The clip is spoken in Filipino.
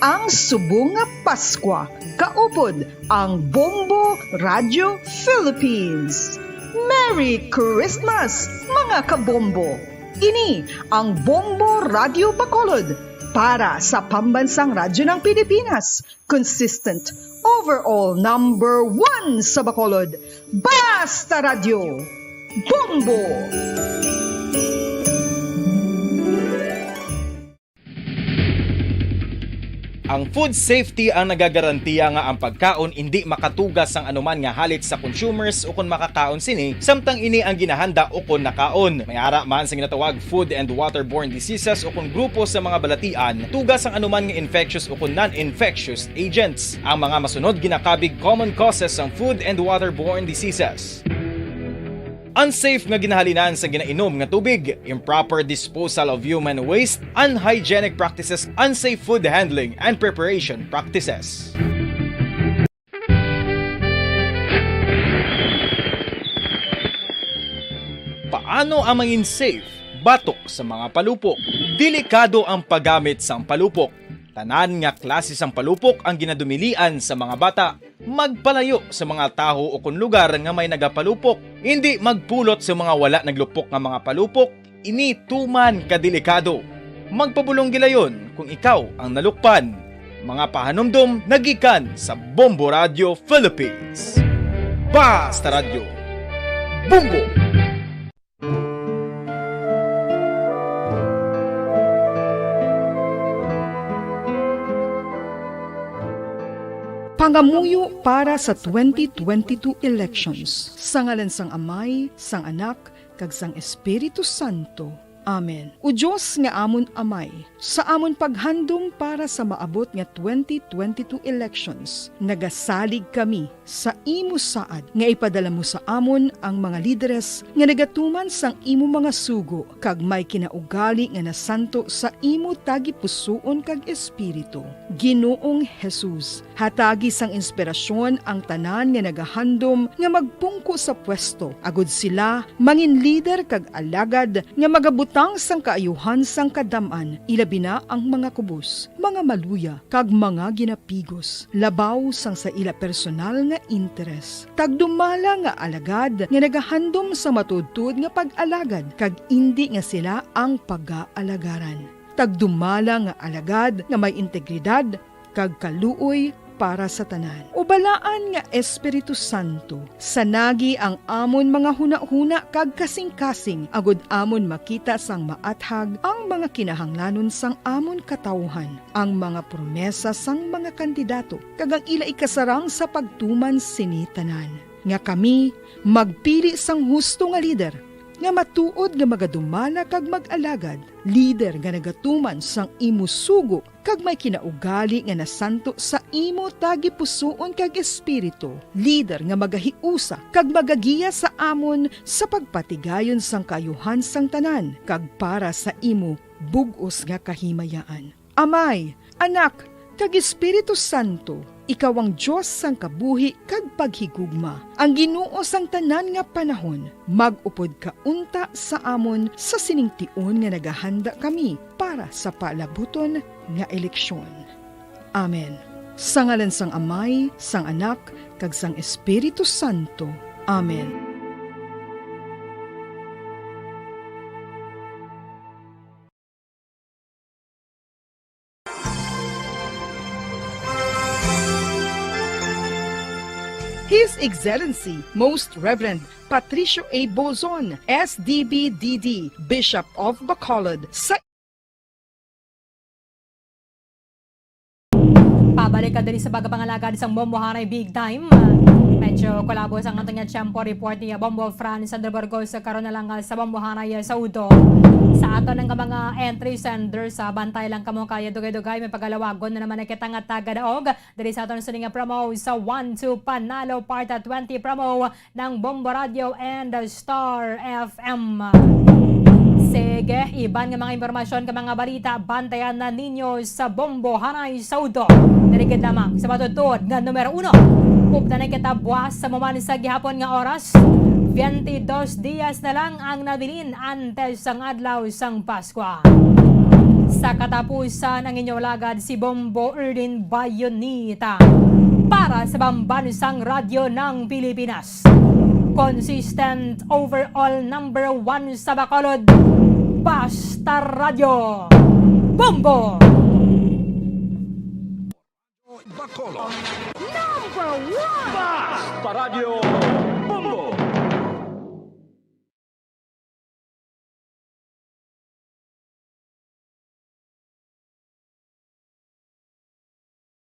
ang subong nga Paskwa, kaupod ang Bombo Radio Philippines. Merry Christmas, mga kabombo! Ini ang Bombo Radio Bacolod para sa pambansang radyo ng Pilipinas. Consistent, overall number 1 sa Bacolod. Basta Radio! Bombo! Ang food safety ang nagagarantiya nga ang pagkaon hindi makatugas ang anuman nga halit sa consumers o kung makakaon sini, samtang ini ang ginahanda o kung nakaon. May ara man sa ginatawag food and waterborne diseases o kung grupo sa mga balatian, tugas ang anuman nga infectious o kung non-infectious agents. Ang mga masunod ginakabig common causes ng food and waterborne diseases: unsafe nga ginahalinan sa ginainom nga tubig, improper disposal of human waste, unhygienic practices, unsafe food handling and preparation practices. Paano ang maging safe batok sa mga palupok? Delikado ang paggamit sang palupok. Tanan nga klase sang palupok ang ginadumilian sa mga bata. Magpalayo sa mga taho o kung lugar nga may nagapalupok. Hindi magpulot sa mga wala naglupok nga mga palupok. Ini tuman kadelikado. Magpabulong gilayon kung ikaw ang nalukpan. Mga pahanumdum nagikan sa Bombo Radio Philippines. Basta Radio Bombo! Pangamuyo para sa 2022 elections. Sa ngalan sang Amay, sang Anak, kag sang Espiritu Santo. Amen. O Diyos nga amon Amay, sa amon paghandom para sa maabot nga 2022 elections, nagasalig kami sa imo saad nga ipadala mo sa amon ang mga lideres nga nagatuman sang imo mga sugo kag may kinaugali nga nasanto sa imo tagi pusoon kag espiritu. Ginoong Jesus, hatagi sang inspirasyon ang tanan nga nagahandom nga magpungko sa pwesto, agud sila mangin lider kag alagad nga magabutang sang kaayuhan sang kadaman, ilabi na ang mga kubos, mga maluya, kag mga ginapigos, labaw sang sa ila personal nga interes. Tagdumala nga alagad nga nagahandom sa matudtud nga pag-alagad, kag indi nga sila ang pag-aalagaran. Tagdumala nga alagad nga may integridad, kag kaluoy para sa tanan. Ubalaan nga Espiritu Santo, sanagi ang amon mga huna-huna kag kasing-kasing, agud amon makita sang maathag ang mga kinahanglanon sang amon katawhan, ang mga promesa sang mga kandidato, kag ang ila ikasarang sa pagtuman sini tanan. Nga kami magpili sang husto nga lider, nga matuod nga magadumala kag mag-alagad, lider nga nagatuman sang imo sugo kag may kinaugali nga nasanto sa imo tagi pusoon kag espiritu, lider nga magahiusa kag magagiya sa amon sa pagpatigayon sang kayuhan sang tanan kag para sa imo bug-os nga kahimayaan. Amay, Anak, kag Espiritu Santo, ikaw ang Diyos sang kabuhi kag paghigugma. Ang Ginoo sang tanan nga panahon, mag-upod ka unta sa amon sa siningtion nga nagahanda kami para sa palabuton nga eleksyon. Amen. Sa ngalan sang Amay, sang Anak, kag sang Espiritu Santo. Amen. His Excellency, Most Reverend Patricio A. Bozon, SDB-DD, Bishop of Bacolod, sa Pabalik ka din sa pagkapangalagad sa Bombohanay Bigtime. Medyo kolabo sa atong tiyempo report ni Bombo France Sandra Burgos karon na lang sa Bombohanay sa Udo. Sa ato ng mga entry sender sa bantay lang kamo kaya dugay-dugay may pagalawagon na naman nakita nga taga-daog diri sa aton suning promo sa 1-2 Panalo Part 20 promo ng Bombo Radio and Star FM. Sige, iban nga mga impormasyon ka mga balita, bantayan na ninyo sa Bombohanay sa Udo. Dirigid lamang sa matutod nga numero 1. Upda na kita buwas sa maman sa gihapon nga oras. 22 dias na lang ang nabilin antes sang adlaw sang Paskwa. Sa katapusan, ang inyong lagad si Bombo, Erlyn, Bayonita para sa Pambansang Radyo ng Pilipinas. Consistent overall number 1 sa Bacolod, Basta Radio, Bombo! Bacolod. Number 1! Basta Radio!